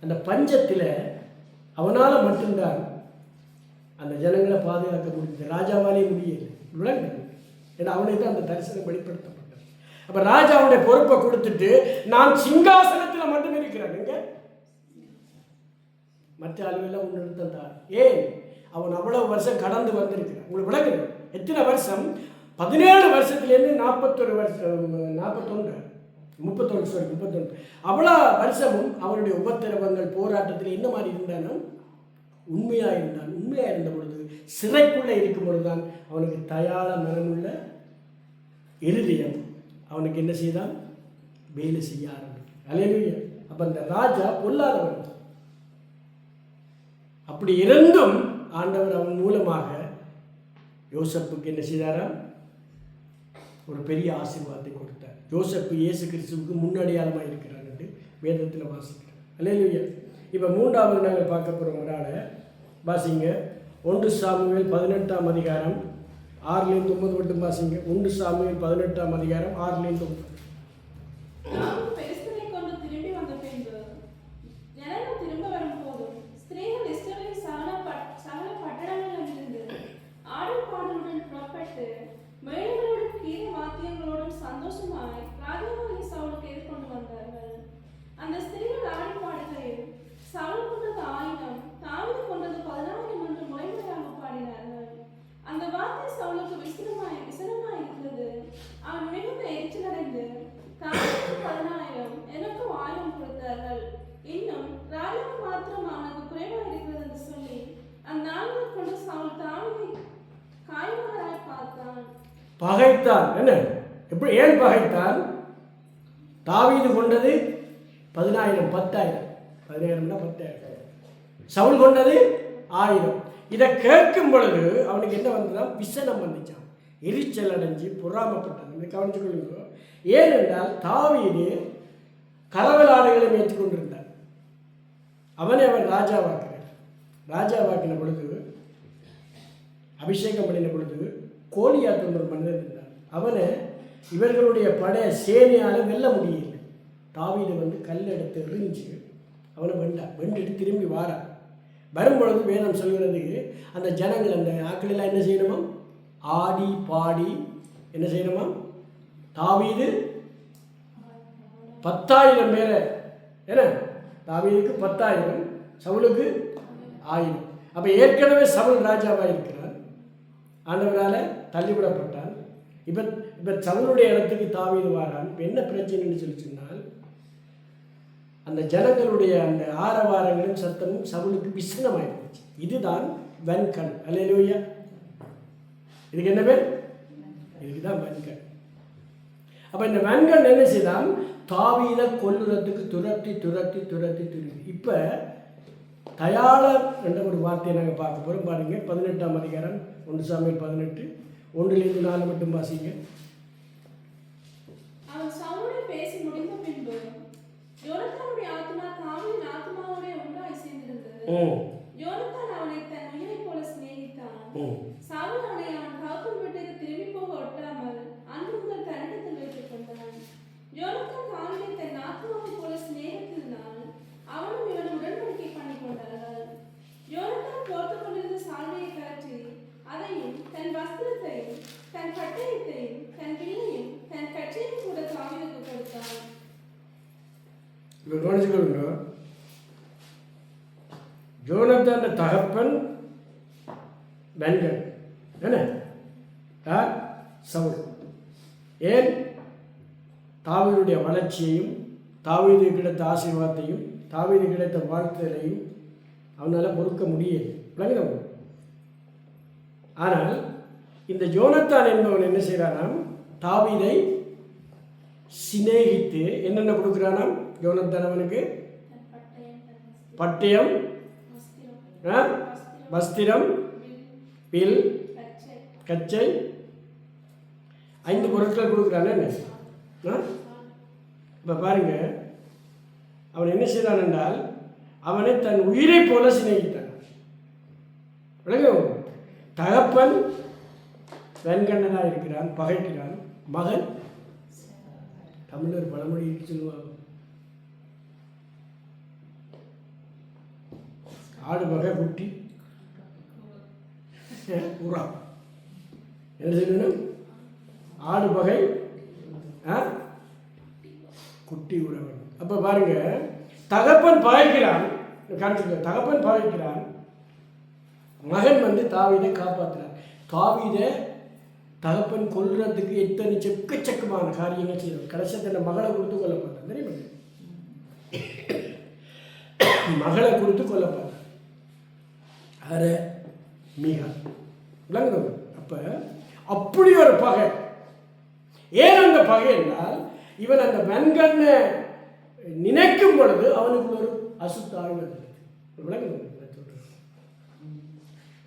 அந்த பஞ்சத்தில் அவனால் மட்டும்தான் அந்த ஜனங்களை பாதுகாக்க முடிஞ்சது. ராஜாவாலே முடியலை, விளங்குது. ஏன்னா அவனுக்கு தான் அந்த தரிசனம் வெளிப்படுத்தப்பட்டது. அப்போ ராஜாவுடைய பொறுப்பை கொடுத்துட்டு, நான் சிங்காசனத்தில் மட்டும் இருக்கிறேன், எங்க மற்ற அளவெல்லாம் ஒன்று தான். ஏன்? அவன் அவ்வளவு வருஷம் கடந்து வந்திருக்கிறான். உங்களுக்கு விளங்குது எத்தனை வருஷம்? 17 வருஷத்துலேருந்து 41 வருஷம், 31 அவ்வளோ வருஷமும் அவனுடைய உபத்திரவங்கள் போராட்டத்தில் என்ன மாதிரி இருந்தானோ உண்மையாக இருந்தான். உண்மையாக இருந்த பொழுது, சிறைக்குள்ளே இருக்கும் பொழுது தான் அவனுக்கு தயாள மனமுள்ள இருதயம் அவனுக்கு என்ன செய்தான்? வேலை செய்ய ஆரம்பிக்கும். அல்லேலூயா. அப்போ அந்த ராஜா பொல்லாதவன். அப்படி இருந்தும் ஆண்டவர் அவன் மூலமாக யோசப்புக்கு என்ன செய்தாராம்? ஒரு பெரிய ஆசீர்வாதத்தை கொடுத்தார். யோசப்பு இயேசு கிறிஸ்துவுக்கு முன்னடையாளமாக இருக்கிறார் என்று வேதத்தில் வாசிக்கிறார். அல்லேலூயா. இப்போ 3வது நாங்கள் பார்க்க போகிறோம் ஒரு ஆளை. வாசிங்க 1 சாமுவேல் 18ஆம் அதிகாரம் 6லேருந்து 9 மட்டும் வாசிங்க. 1 சாமுவேல் 18ஆம் அதிகாரம் 6லேருந்து 9. சந்தோஷமாய் ராஜாவாகிய சவுலுக்கு எதிர்கொண்டு வந்தார்கள். அந்த ஸ்திரீகள் ஆடி பாடுகையில், சவுல் கொண்டது 1000, தாவீது கொண்டது 10,000 என்று முறைமுறையாக பாடினார்கள். அந்த வார்த்தை சவுலுக்கு விசனமாய் இருந்தது. அவன் மிகுந்த எரிச்சலடைந்து, தாவீதுக்கு 10,000 எனக்கும் 1000 கொடுத்தார்கள், இன்னும் ராஜாவுக்கு மாத்திரம் அவனுக்கு குறைவாக இருக்கிறது என்று சொல்லி அந்நாளில் கொண்டு சவுல் தாவீதை காய்மகராய் பார்த்தான். பகைத்தான். என்ன? எப்படி? ஏன் பகைத்தான்? தாவீது கொண்டது 10,000, 10,000, 10,000. சவுல் கொண்டது 1000. இதை கேட்கும் பொழுது அவனுக்கு என்ன வந்ததான்? விசனம் வந்துச்சான், எரிச்சல் அடைஞ்சு பொறாமப்பட்டான். இதை கவனிச்சுக்கொள்ளுங்க. ஏனென்றால் தாவீது கலவலாடுகளை மேய்த்து கொண்டிருந்தான். அவன் ராஜாவாக்கினான். ராஜாவாக்கின பொழுது, அபிஷேகம் பண்ணின பொழுது, கோலியாத் என்ற ஒரு மனிதன் இருந்தான். அவனை இவர்களுடைய படை சேனையால் வெல்ல முடியல. தாவீது வந்து கல் எடுத்து எறிஞ்சு அவனை வெண்டுட்டு திரும்பி வாரான். வரும்பொழுது வேதம் சொல்கிறது, அந்த ஜனங்கள், அந்த ஆக்களெல்லாம் என்ன செய்யணுமா? ஆடி பாடி என்ன செய்யணுமா? தாவீது 10,000 பேரை, ஏன்னா தாவீதுக்கு 10,000, சவுலுக்கு 1000. அப்போ ஏற்கனவே சவுல் ராஜாவாக இருக்கிறான், ஆண்டவரால் தள்ளிவிடப்பட்டான். இப்போ இப்போ சவுளுடைய இடத்துக்கு தாவீது வாரான். இப்போ என்ன பிரச்சனைன்னு சொல்லி சொன்னால், அந்த ஜனங்களுடைய அந்த ஆரவாரங்களும் சத்தமும் சவுலுக்கு விசனமாயிடுச்சு. இதுதான் வெண்கண். அல்லேலூயா. இதுக்கு என்ன பேர்? இதுக்கு தான் வெண்கண். அப்போ இந்த வெண்கண் என்ன செய்தான்? தாவீதை கொல்லுறதுக்கு துரத்தி துரத்தி துரத்தி துரத்தி. இப்போ தயாளர் என்ற ஒரு வார்த்தையை நாங்கள் பார்க்க போகிறோம். பாருங்க, 18ஆம் அதிகாரம் 1 சாமுவேல் 18 1 4 மட்டும் வாசிங்க. அவன் சவுலோடு பேசி முடிந்த பின்பு யோனத்தானுடைய ஆத்மா தாவீதின் ஆத்மாவோட ஒன்றாய் சேர்ந்திருந்தது. யோனத்தான் அவனை தன் உயிரைப் போல சிநேகித்தான். சவுல் அவனை அவன் தகப்பன் வீட்டுக்கு திரும்பி போக ஒட்டாமல் அன்று முதல் தன்னிடத்தில் வைத்துக் கொண்டான். யோனத்தான் தாவீதை தன் ஆத்மாவைப் போல சிநேகித்ததினால் அவனும் இவன் உடன்படிக்கை பண்ணி கொண்டார்கள். யோனத்தான் போர்த்துக் கொண்டிருந்த சால்வையை கழற்றி அதையும் தன் வஸ்திரத்தையும் தன் பட்டயத்தையும் தன் வில்லையும் தன் கச்சையும் கூட தாவீதுக்கு கொடுத்தான். கவனிச்சுக்கொள்ளுங்க. யோனத்தான் தகப்பன் வெண்கண் என்ன? சவுல். ஏன்? தாவீதுடைய வளர்ச்சியையும் தாவீது கிடைத்த ஆசீர்வாதத்தையும் தாவீது கிடைத்த வாழ்த்துதலையும் அவனால் பொறுக்க முடியல. விளங்குதா? ஆனால் இந்த யோனத்தான் என்பவன் என்ன செய்கிறானாம்? தாவீதை சிநேகித்து என்னென்ன கொடுக்குறானாம்? யோனத்தான் அவனுக்கு பட்டயம், வஸ்திரம், வில், கச்சை, 5 பொருட்கள் கொடுக்குறானே. இப்போ பாருங்க, அவன் என்ன செய்தான் என்றால் அவனை தன் உயிரை போல சிநேகித்தான். விளங்கும். தகப்பன் வெண்கண்ணனாக இருக்கிறான், பகைக்கிறான். மகன், தமிழர் பழமொழி சொல்லுவாங்க, ஆடு வகை குட்டி உரா. என்ன சொல்லணும்? ஆடு வகை குட்டி உறவன். அப்போ பாருங்க, தகப்பன் பகைக்கிறான், தகப்பன் பகைக்கிறான், மகன் வந்து தாவீதை காப்பாற்றுறான். தாவீதை தகப்பன் கொல்றதுக்கு எத்தனை செக்கச்சக்கமான காரியங்கள் செய்யணும். கடைசியாக தன்னை மகளை கொடுத்து கொல்ல பார்த்தான். தெரியுமா? மகளை கொடுத்து கொல்ல பார்த்தான். அரை மீகா. விளங்குது? அப்போ அப்படி ஒரு பகை. ஏன் அந்த பகை என்றால், இவன் அந்த வெண்கண்ணை நினைக்கும் பொழுது அவனுக்கு ஒரு அசுத்தாழ்வது. விளங்குது?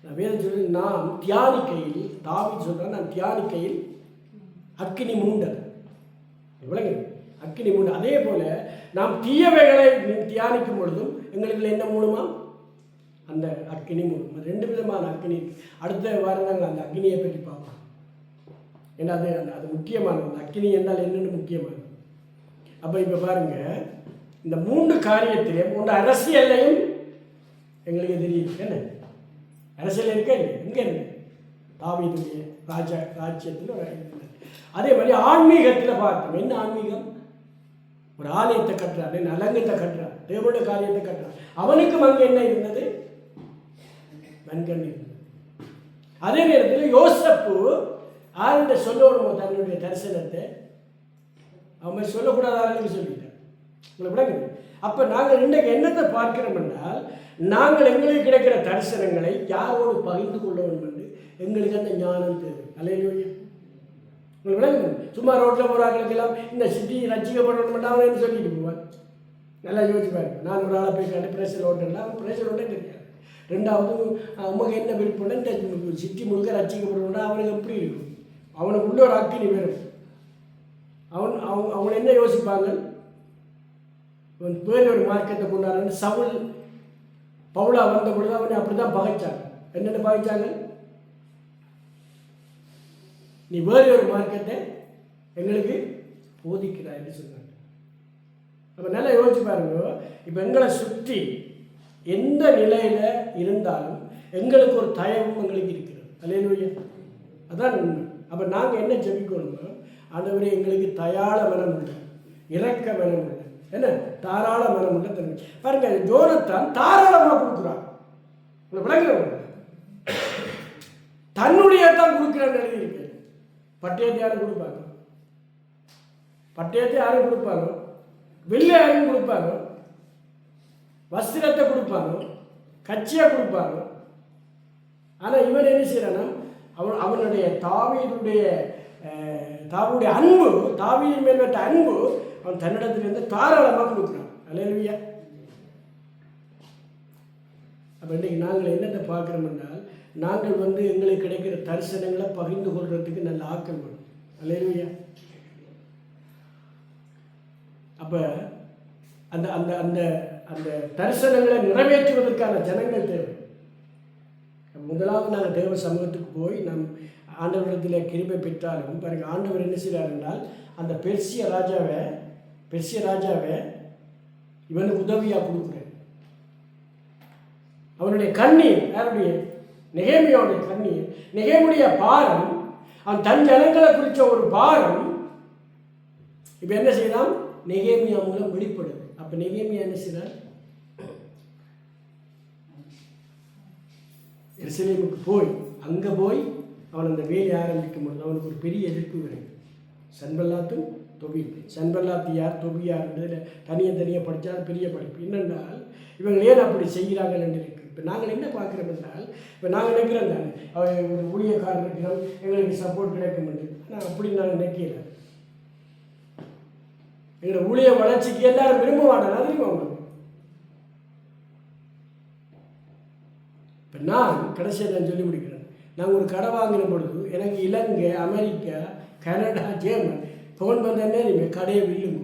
நான் வேறு சொல்லி, நாம் தியானிக்கையில், தாவீது சொல்கிறேன், நான் தியானிக்கையில் அக்கினி மூண்டல். விளங்குது? அக்கினி மூண்டல். அதே போல் நாம் தீயவைகளை தியானிக்கும் பொழுதும் எங்களுக்கு என்ன மூலமா? அந்த அக்கினி மூலம். 2 விதமான அக்கினி. அடுத்த வாரம் நாங்கள் அந்த அக்கினியை பற்றி பார்ப்போம். ஏன்னா அது முக்கியமானது. அந்த அக்கினி என்றால் என்னென்னு முக்கியமானது. அப்போ இப்போ பாருங்கள், இந்த 3 காரியத்திலையும் 3 அரசியல்லையும் எங்களுக்கு தெரியுது. என்ன அரசியல் இருக்கா இல்லை? எங்கே இருக்கு? தாவீதுடைய ராஜ்யத்தில். அதே மாதிரி ஆன்மீகத்தில் பார்த்தோம். என்ன ஆன்மீகம்? ஒரு ஆலயத்தை கட்டுறாரு, நலங்கத்தை கட்டுறார், தேவனுடைய காரியத்தை கட்டுறார். அவனுக்கும் அங்கே என்ன இருந்தது? வெண்கண் இருந்தது. அதே நேரத்தில் யோசப்பு ஆளுடைய சொல்லணும் தன்னுடைய தரிசனத்தை அவன் சொல்லக்கூடாத ஆளுக்கு சொல்லிட்டார். உங்களுக்கு விளங்குது? அப்போ நாங்கள் இன்றைக்கு என்னத்தை பார்க்கிறோம் என்றால், நாங்கள் எங்களுக்கு கிடைக்கிற தரிசனங்களை யாரோடு பகிர்ந்து கொள்ள வேண்டும் என்று எங்களுக்கு அந்த ஞானம் தேவை. அல்லேலூயா. உங்களுக்கு விளங்குது? சும்மா ரோட்டில் போகிறாங்களுக்கெல்லாம் இந்த சிட்டி ரசிக்கப்படணும் அவன் சொல்லிட்டு போவான். நல்லா யோசிச்சு பாருங்க. நான் ஒரு ஆளை போய் கண்டு பிரேசல் ஓட்டலாம், அவன் பிரேசல் ஓட்டே தெரியாது. 2வது உமக்கு என்ன விருப்பம்னா இந்த சிட்டி முழுக்க ரசிக்கப்படணும்னா அவனுக்கு எப்படி இருக்கும்? அவனுக்கு உள்ள ஒரு அக்கினி வரும். அவன் என்ன யோசிப்பாங்க? அவன் வேறு ஒரு மார்க்கத்தை கொண்டாடுன்னு சவுல் பவுலா வந்த பொழுது அவனை அப்படி தான் பகைச்சாங்க. என்னென்ன பகைச்சாங்க? நீ வேறு ஒரு மார்க்கத்தை எங்களுக்கு போதிக்கிறாய் என்று சொன்னாங்க. அப்போ நல்லா யோசிச்சு பாருங்க. இப்போ எங்களை சுற்றி எந்த நிலையில் இருந்தாலும் எங்களுக்கு ஒரு தயவும் எங்களுக்கு இருக்கிறது. அல்லேலூயா. அதான் உண்மை. அப்போ நாங்கள் என்ன ஜெபிக்கணுமோ, ஆண்டவரே எங்களுக்கு தயாள மனம் உண்டு, இரக்க மனம் உண்டு, என்ன தாராள மனம் உண்டு தருங்க. பாருங்க, யோனத்தான் தாராளமாக கொடுக்குறான். விளங்குறவங்க தன்னுடைய தான் கொடுக்கிறான்னு எழுதியிருக்கு. பட்டயத்தை யாரும் கொடுப்பாங்க? பட்டயத்தை யாரும் கொடுப்பாங்க? வில்லை யாரும் கொடுப்பாங்க? வஸ்திரத்தை கொடுப்பாங்க, கட்சியை கொடுப்பாங்க. ஆனால் இவன் என்ன செய்யறானா, அவனுடைய தாவீதுடைய அன்பு, தாவீதின் மேல் வைத்த அன்பு அவன் தன்னிடத்திலிருந்து தாராளமாக கொடுக்குறான். அல்லேலூயா. அப்போ இன்றைக்கு நாங்கள் என்னத்தை பார்க்குறோம் என்றால், நாங்கள் எங்களுக்கு கிடைக்கிற தரிசனங்களை பகிர்ந்து கொள்றதுக்கு நல்ல ஆக்கம் வேணும். அல்லேலூயா. அப்போ அந்த அந்த அந்த அந்த தரிசனங்களை நிறைவேற்றுவதற்கான ஜனங்கள் தேவை. முதலாவது நாங்கள் தேவ சமூகத்துக்கு போய் நம் ஆண்டவரிடத்தில் கிருபை பெற்றாலும் பாருங்கள், ஆண்டவர் என்ன செய்கிறார் என்றால், அந்த பெர்சிய ராஜாவை இவனுக்கு உதவியாக கொடுக்குறேன். அவனுடைய கண்ணீர், யாருடைய? நெகேமியாவுடைய கண்ணீர், நெகேமியுடைய பாரம், அவன் தன் ஜனங்களை குறித்த ஒரு பாரம் இப்போ என்ன செய்யலாம், நெகேமியா மூலம் வெளிப்படுது. அப்போ நெகேமியா என்ன செய்கிறார், எருசலேமுக்கு போய் அங்கே போய் அவன் அந்த வேலையை ஆரம்பிக்கும் பொழுது அவனுக்கு ஒரு பெரிய எதிர்ப்பு வருது. சன்பல்லாத்தும் தொபியும். சன்பல்லாத்து யார், தொபி யாருன்றதில் தனியாக படித்தா பெரிய படிப்பு. என்னென்றால் இவங்க ஏன் அப்படி செய்கிறாங்கன்னு இருக்கு. இப்போ நாங்கள் என்ன பார்க்குறோம் என்றால், இப்போ நாங்கள் நினைக்கிறோம் தானே அவன் ஒரு ஊழியக்காரன் இருக்கிறோம், எங்களுக்கு சப்போர்ட் கிடைக்கும் என்று. ஆனால் அப்படி நான் நினைக்கல. எங்களோட ஊழிய வளர்ச்சிக்கு எல்லாரும் விரும்புவாங்க. அதிகமாக உங்களுக்கு இப்போ நான் கடைசியாக நான் சொல்லி முடிக்கிறேன். நாங்கள் ஒரு கடை வாங்கின பொழுது எனக்கு இலங்கை, அமெரிக்கா, கனடா, ஜெர்மன் ஃபோன் பண்ணே நீங்கள் கடையை வில்லுங்க.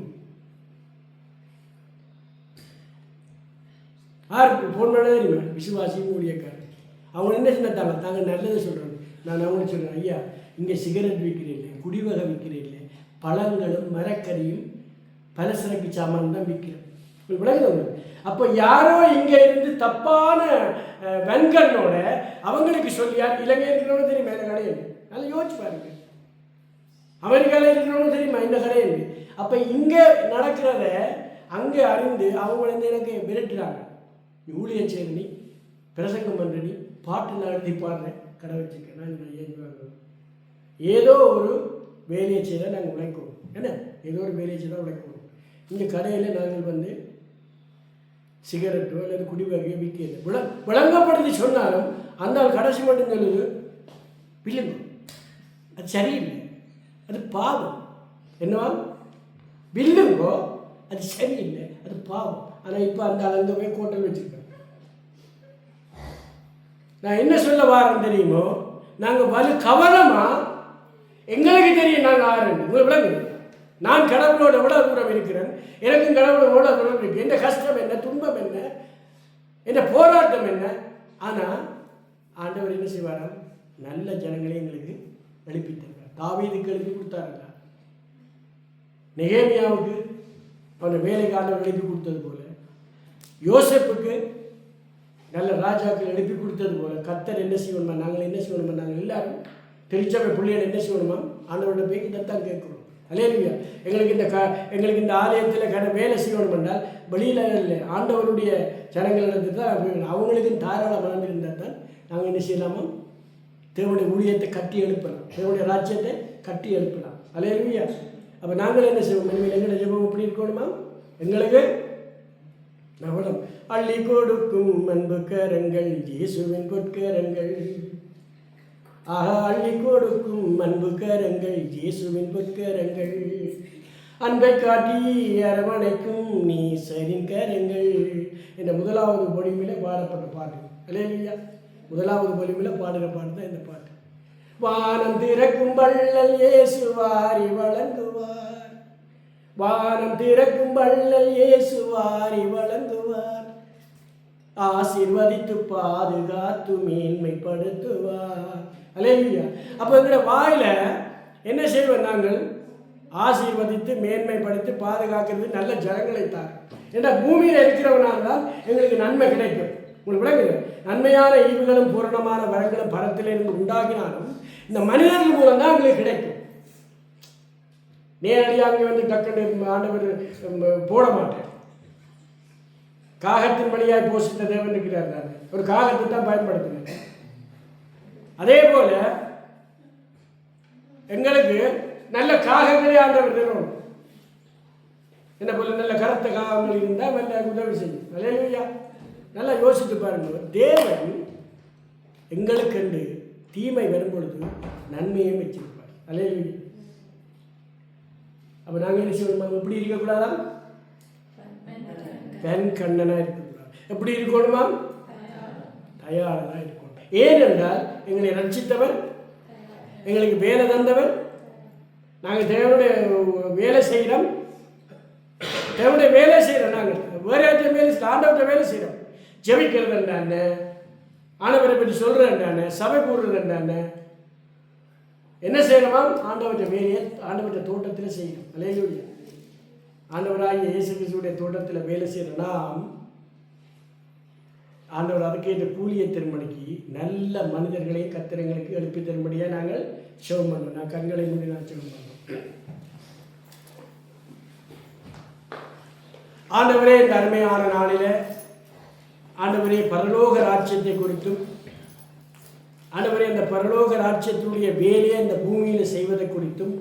யாருக்கு ஃபோன் பண்ணதே தெரியுமா? விசுவாசி ஊழியக்காரன். அவங்க என்ன சொன்னாங்க, தாங்க நல்லதை சொல்கிறாங்க. நான் அவங்களுக்கு சொல்கிறேன், ஐயா இங்கே சிகரெட் விற்கிறீங்களே, குடிவகை விற்கிறீங்களே, பழங்களும் மரக்கறியும் பலசரக்கு சாமான் தான் விற்கிறேன். விளங்குது. அப்போ யாரோ இங்கே இருந்து தப்பான வெண்கண்ணோட அவங்களுக்கு சொல்லியார். இலங்கை இருக்கிறவங்க தெரியுமா இந்த கடையில்? நல்லா யோசிச்சு பாருங்க. அமெரிக்காவில் இருக்கிறவங்க தெரியுமா இந்த கடையில்? அப்போ இங்கே நடக்கிறத அங்கே அறிந்து அவங்க எனக்கு விரட்டுறாங்க. நீ ஊழிய சேரணி, பிரசங்கம் பண்ணுறனி, பாட்டு நான் எழுதி பாடுறேன், கடை வச்சுக்க. நான் ஏன் ஏதோ ஒரு வேலையை செய்தால் நாங்கள் உழைக்கணும். என்ன ஏதோ ஒரு வேலையை செய்தால் உழைக்கணும். இங்கே கடையில் நாங்கள் சிகரெட்டோ அல்லது குடிவகையோ விற்கல. விளங்கப்படுத்தி சொன்னாலும் அந்த கடைசி மட்டும் சொல்லுது வில்லுங்க. அது சரியில்லை, அது பாவம். என்னவா வில்லுங்கோ, அது சரியில்லை, அது பாவம். ஆனால் இப்போ அந்த அங்கே போய் கோட்டல் வச்சுருக்கேன். நான் என்ன சொல்ல வாரேன் தெரியுமோ, நாங்கள் கவனமாக எங்களுக்கு தெரியும் நாங்கள் ஆறுன்னு. உங்களுக்கு விளங்குது. நான் கடவுளோட எவ்வளோ தூரம் இருக்கிறேன், எனக்கும் கடவுளோட எவ்வளோ தூரம் இருக்குது, எந்த கஷ்டம் என்ன, துன்பம் என்ன, எந்த போராட்டம் என்ன. ஆனால் ஆண்டவர் என்ன செய்வாராம், நல்ல ஜனங்களை எங்களுக்கு எழுப்பித்தார். தாவீதுக்கு எழுப்பி கொடுத்தாருங்க, நெகேமியாவுக்கு அவனை வேலைக்கு ஆண்டவர் எழுப்பி கொடுத்தது போல, யோசேப்புக்கு நல்ல ராஜாக்கள் எழுப்பி கொடுத்தது போல, கர்த்தர் என்ன செய்யணுமா, நாங்கள் என்ன செய்யணுமா, நாங்கள் எல்லாரும் திருச்சபை பிள்ளைகள் என்ன செய்யணுமா, ஆண்டவரோட பேக்கு தான் கேட்கணும். அல்லேலூயா. எங்களுக்கு இந்த ஆலயத்தில் வேலை செய்யணும் என்றால் வெளியில் இல்லை, ஆண்டவருடைய ஜனங்களிடத்து தான் அவங்களுக்கும் தாராள மனம் இருந்தால் தான் நாங்கள் என்ன செய்யலாமா, தேவனுடைய ஊழியத்தை கட்டி எழுப்பலாம், தேவனுடைய ராஜ்யத்தை கட்டி எழுப்பலாம். அல்லேலூயா. அப்போ நாங்கள் என்ன செய்வோம், இனிமேல் எங்களை ஜெபம் எப்படி இருக்கணுமா, எங்களுக்கு நவடம் அள்ளி கொடுக்கும் அன்பு கரங்கள், இயேசுவின் பொற்கரங்கள். அள்ளி கொடுக்கும் அன்பு கரங்கள், இயேசுவின் பொற்கரங்கள். அன்பை காட்டி அரவணைக்கும் நீசரின் கரங்கள் என்ற முதலாவது பொலிமையில் பாடப்பட்ட பாட்டு. அல்லேலூயா. முதலாவது பொலிமையில் பாடுகிற பாட்டு தான் இந்த பாட்டு. வானம் திறக்கும் வள்ளல் இயேசு வாரி வழங்குவார், வானம் திறக்கும் வள்ளல் இயேசு வாரி வழங்குவார், ஆசீர்வதித்து பாதுகாத்து மேன்மைப்படுத்துவார். அல்லேலூயா. அப்போ எங்களோட வாயில என்ன செய்வோம், நாங்கள் ஆசீர்வதித்து மேன்மைப்படுத்தி பாதுகாக்கிறது நல்ல ஜனங்களை தான். ஏன்னா பூமியில் இருக்கிறவனால தான் எங்களுக்கு நன்மை கிடைக்கும். உங்களுக்கு விளங்குது. நன்மையான ஈவுகளும் பூரணமான வரங்களும் பரத்திலிருந்து உண்டாகினாலும் இந்த மனிதர்கள் மூலம் தான் எங்களுக்கு கிடைக்கும். நேரடியாக டக்குன்னு ஆண்டவர் போட மாட்டேன். காகத்தின் வழியாய் போஷித்த தேவன் இருக்கிறார். நான் ஒரு காகத்தை தான் பயன்படுத்தினேன். அதே போல எங்களுக்கு நல்ல காகங்களே ஆண்டவர் தரணும். என்ன போல நல்ல கருத்த காகங்கள் இருந்தால் நல்ல உதவி செய்யும். அல்லேலூயா. நல்லா யோசித்து பாருங்க. தேவன் எங்களுக்கென்று தீமை வரும்பொழுது நன்மையும் வச்சிருப்பார். அல்லேலூயா. அப்போ நாங்கள் என்ன செய்யணும்? எப்படி இருக்கக்கூடாதா? பெண் கண்ணனாக இருக்கக்கூடாது. எப்படி இருக்கணுமா? தயாராக இருக்கணும். ஏனென்றால் எங்களை ரட்சித்தவர், எங்களுக்கு வேலை தந்தவர், நாங்கள் தேவனுடைய வேலை செய்கிறோம். தேவனுடைய வேலை செய்கிறோம். நாங்கள் வேறு யார்கிட்ட வேலை செய்யணும்? ஆண்டவர்கிட்ட வேலை செய்கிறோம். ஜெபிக்கிறது என்ன, ஆண்டவரை பற்றி சொல்கிறது என்ன, சபை கூடுறது என்ன, என்ன செய்யணுமா? ஆண்டவர்கிட்ட வேலையை ஆண்டவர்கிட்ட தோட்டத்தில் செய்யணும். அல்லேலூயா. ஆண்டவராகிய இயேசு கிறிஸ்துவுடைய தோட்டத்தில் வேலை செய்கிற நாம் ஆண்டவர் அதுக்கேற்ற கூலியை திருமணிக்கு நல்ல மனிதர்களை கத்திரங்களுக்கு எழுப்பி தரும்படியாக நாங்கள் செவம் பண்ணோம். நான் கண்களை மூடி நான் செவம் பண்ணோம். ஆண்டவரே, இந்த அருமையான நாளில் ஆண்டவரே பரலோக ராஜ்யத்தை குறித்தும் ஆண்டவரே இந்த பரலோக ராஜ்யத்தினுடைய வேலையை இந்த பூமியில் செய்வதை குறித்தும்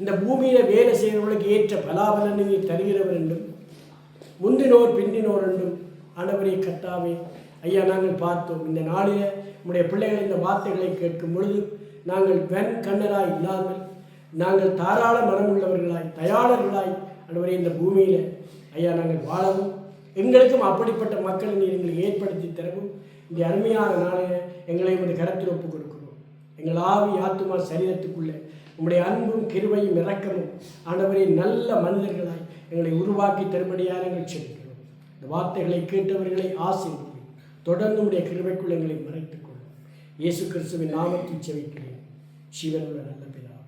இந்த பூமியில் வேலை செய்கிறவர்களுக்கு ஏற்ற பலாபலனை தருகிறவர் என்றும் முந்தினோர் பிந்தினோர் என்றும் ஆண்டவரே கர்த்தாவே ஐயா நாங்கள் பார்த்தோம். இந்த நாளில் நம்முடைய பிள்ளைகள் இந்த வார்த்தைகளை கேட்கும் பொழுது நாங்கள் வெண் கண்ணராய் இல்லாமல் நாங்கள் தாராள மனமுள்ளவர்களாய் தயாளர்களாய் ஆண்டவரே இந்த பூமியில் ஐயா நாங்கள் வாழவும் எங்களுக்கும் அப்படிப்பட்ட மக்களை நீர் எங்களுக்கு ஏற்படுத்தி தரவும் இந்த அருமையான நாளில் எங்களை வந்து கரத்தில் ஒப்புக் கொடுக்கிறோம். எங்கள் ஆவி ஆத்துமா சரீரத்துக்குள்ளே உங்களுடைய அன்பும் கிருபையும் இரக்கமும் ஆண்டவரே நல்ல மனிதர்களாய் எங்களை உருவாக்கி தரும்படியாக நாங்கள் செல்கிறோம். இந்த வார்த்தைகளை கேட்டவர்களை ஆசீர்வதி. தொடர்ந்து உடைய கிருபைக்குள் எங்களை மறைத்துக் கொள்ளும். இயேசு கிறிஸ்துவின் நாமத்தில் செபிக்கிறேன். சிவனுள்ள நல்ல பிதாவே.